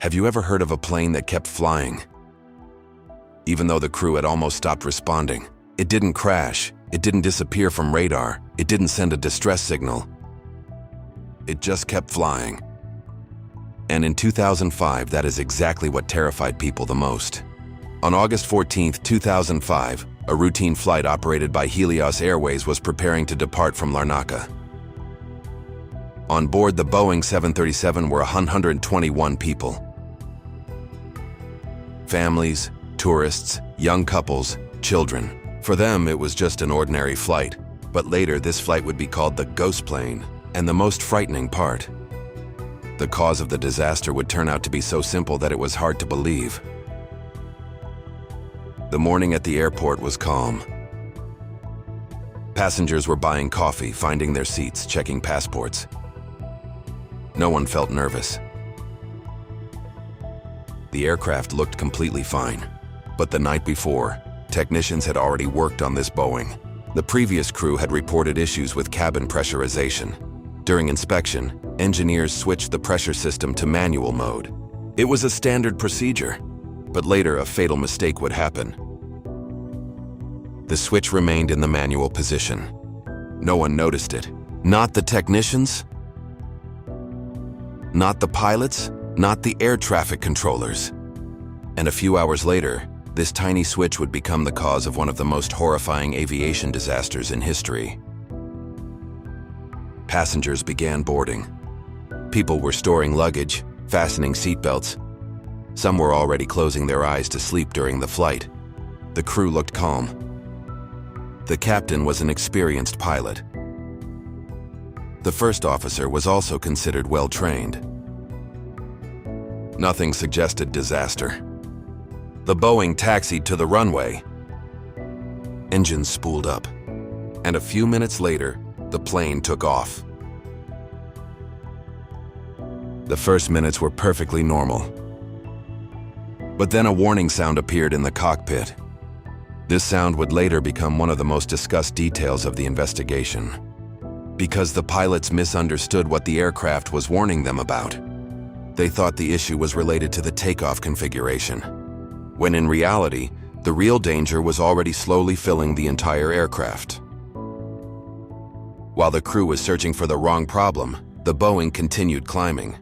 Have you ever heard of a plane that kept flying? Even though the crew had almost stopped responding, it didn't crash, it didn't disappear from radar, it didn't send a distress signal. It just kept flying. And in 2005, that is exactly what terrified people the most. On August 14, 2005, a routine flight operated by Helios Airways was preparing to depart from Larnaca. On board the Boeing 737 were 121 people. Families, tourists, young couples, children. For them, it was just an ordinary flight. But later, this flight would be called the ghost plane. And the most frightening part, the cause of the disaster would turn out to be so simple that it was hard to believe. The morning at the airport was calm. Passengers were buying coffee, finding their seats, checking passports. No one felt nervous. The aircraft looked completely fine. But the night before, technicians had already worked on this Boeing. The previous crew had reported issues with cabin pressurization. During inspection, engineers switched the pressure system to manual mode. It was a standard procedure, but later a fatal mistake would happen. The switch remained in the manual position. No one noticed it. Not the technicians, not the pilots, not the air traffic controllers. And a few hours later, this tiny switch would become the cause of one of the most horrifying aviation disasters in history. Passengers began boarding. People were storing luggage, fastening seatbelts. Some were already closing their eyes to sleep during the flight. The crew looked calm. The captain was an experienced pilot. The first officer was also considered well-trained. Nothing suggested disaster. The Boeing taxied to the runway. Engines spooled up, and a few minutes later, the plane took off. The first minutes were perfectly normal. But then a warning sound appeared in the cockpit. This sound would later become one of the most discussed details of the investigation, because the pilots misunderstood what the aircraft was warning them about. They thought the issue was related to the takeoff configuration, when in reality, the real danger was already slowly filling the entire aircraft. While the crew was searching for the wrong problem, the Boeing continued climbing.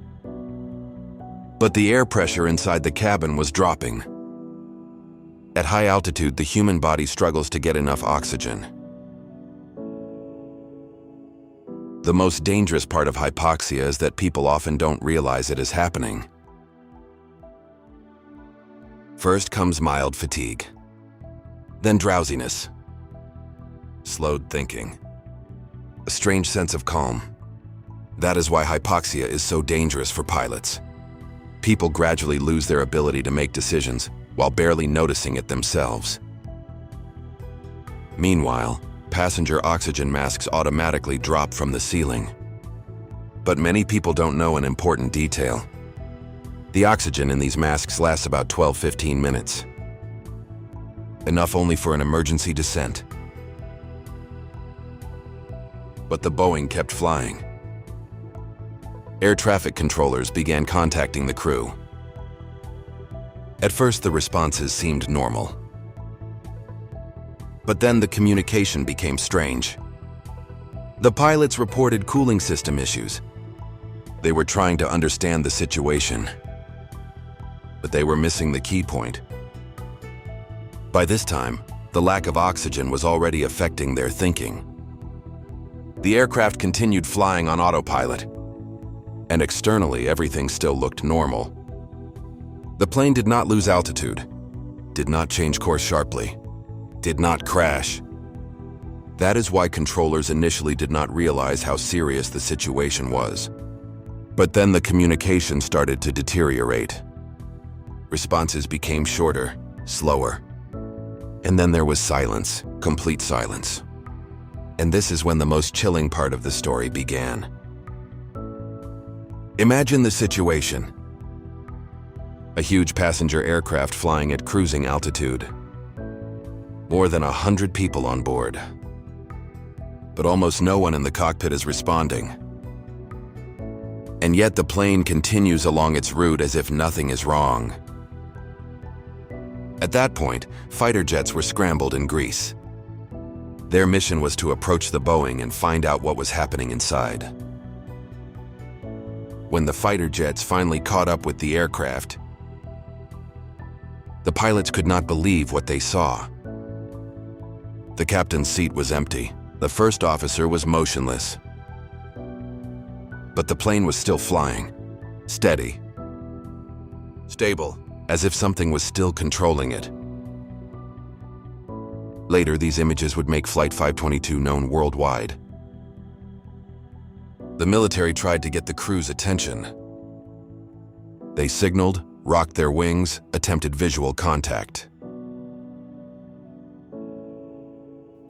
But the air pressure inside the cabin was dropping. At high altitude, the human body struggles to get enough oxygen. The most dangerous part of hypoxia is that people often don't realize it is happening. First comes mild fatigue, then drowsiness, slowed thinking, a strange sense of calm. That is why hypoxia is so dangerous for pilots. People gradually lose their ability to make decisions while barely noticing it themselves. Meanwhile, passenger oxygen masks automatically drop from the ceiling. But many people don't know an important detail. The oxygen in these masks lasts about 12–15 minutes. Enough only for an emergency descent. But the Boeing kept flying. Air traffic controllers began contacting the crew. At first, the responses seemed normal. But then the communication became strange. The pilots reported cooling system issues. They were trying to understand the situation, but they were missing the key point. By this time, the lack of oxygen was already affecting their thinking. The aircraft continued flying on autopilot, and externally everything still looked normal. The plane did not lose altitude, did not change course sharply, did not crash. That is why controllers initially did not realize how serious the situation was. But then the communication started to deteriorate. Responses became shorter, slower. And then there was silence, complete silence. And this is when the most chilling part of the story began. Imagine the situation. A huge passenger aircraft flying at cruising altitude. More than 100 people on board. But almost no one in the cockpit is responding. And yet the plane continues along its route as if nothing is wrong. At that point, fighter jets were scrambled in Greece. Their mission was to approach the Boeing and find out what was happening inside. When the fighter jets finally caught up with the aircraft, the pilots could not believe what they saw. The captain's seat was empty. The first officer was motionless. But the plane was still flying, steady, stable, as if something was still controlling it. Later, these images would make Flight 522 known worldwide. The military tried to get the crew's attention. They signaled, rocked their wings, attempted visual contact.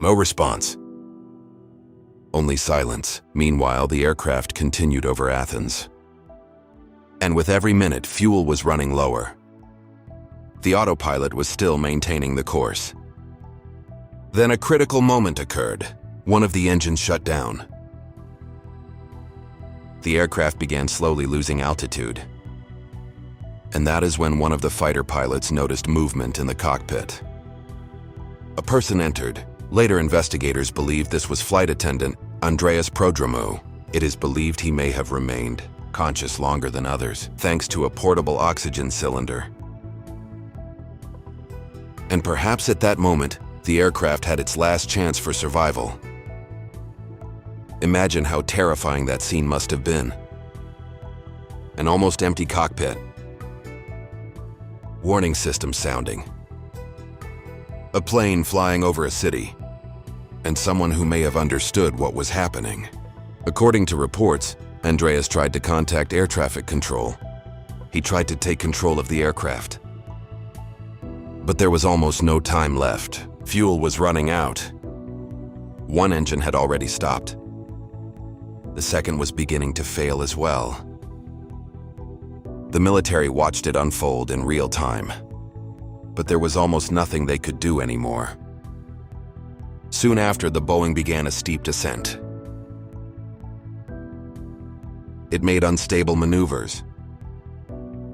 No response. Only silence. Meanwhile, the aircraft continued over Athens. And with every minute, fuel was running lower. The autopilot was still maintaining the course. Then a critical moment occurred. One of the engines shut down. The aircraft began slowly losing altitude. And that is when one of the fighter pilots noticed movement in the cockpit. A person entered. Later, investigators believed this was flight attendant Andreas Prodromou. It is believed he may have remained conscious longer than others, thanks to a portable oxygen cylinder. And perhaps at that moment, the aircraft had its last chance for survival. Imagine how terrifying that scene must have been. An almost empty cockpit. Warning system sounding. A plane flying over a city. And someone who may have understood what was happening. According to reports, Andreas tried to contact air traffic control. He tried to take control of the aircraft. But there was almost no time left. Fuel was running out. One engine had already stopped. The second was beginning to fail as well. The military watched it unfold in real time. But there was almost nothing they could do anymore. Soon after, the Boeing began a steep descent. It made unstable maneuvers,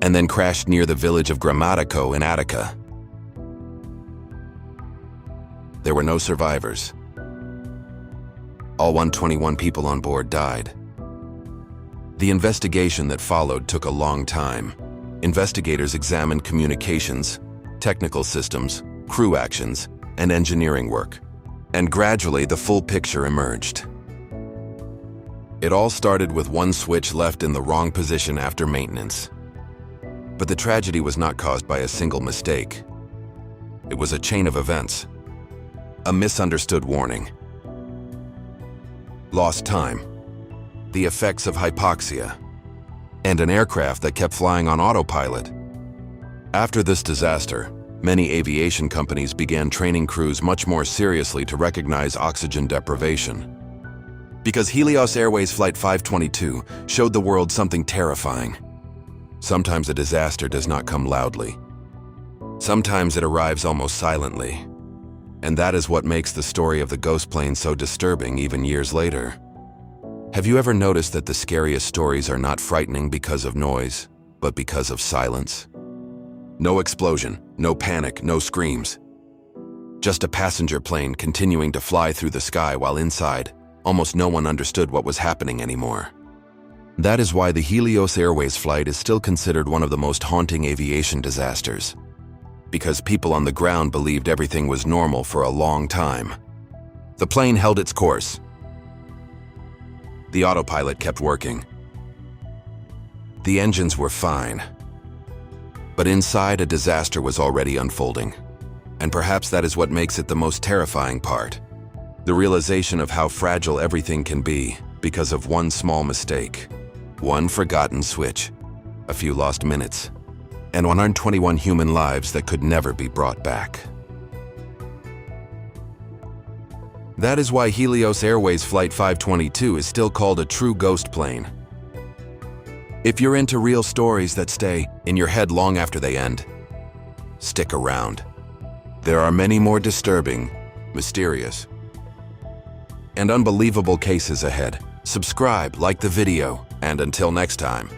and then crashed near the village of Grammatico in Attica. There were no survivors. All 121 people on board died. The investigation that followed took a long time. Investigators examined communications, technical systems, crew actions, and engineering work. And gradually, the full picture emerged. It all started with one switch left in the wrong position after maintenance. But the tragedy was not caused by a single mistake. It was a chain of events. A misunderstood warning. Lost time. The effects of hypoxia. And an aircraft that kept flying on autopilot. After this disaster, many aviation companies began training crews much more seriously to recognize oxygen deprivation. Because Helios Airways Flight 522 showed the world something terrifying. Sometimes a disaster does not come loudly. Sometimes it arrives almost silently. And that is what makes the story of the ghost plane so disturbing even years later. Have you ever noticed that the scariest stories are not frightening because of noise, but because of silence? No explosion, no panic, no screams. Just a passenger plane continuing to fly through the sky while inside, almost no one understood what was happening anymore. That is why the Helios Airways flight is still considered one of the most haunting aviation disasters. Because people on the ground believed everything was normal for a long time. The plane held its course. The autopilot kept working. The engines were fine. But inside, a disaster was already unfolding. And perhaps that is what makes it the most terrifying part. The realization of how fragile everything can be because of one small mistake. One forgotten switch. A few lost minutes. And 121 human lives that could never be brought back. That is why Helios Airways Flight 522 is still called a true ghost plane. If you're into real stories that stay in your head long after they end, stick around. There are many more disturbing, mysterious, and unbelievable cases ahead. Subscribe, like the video, And until next time.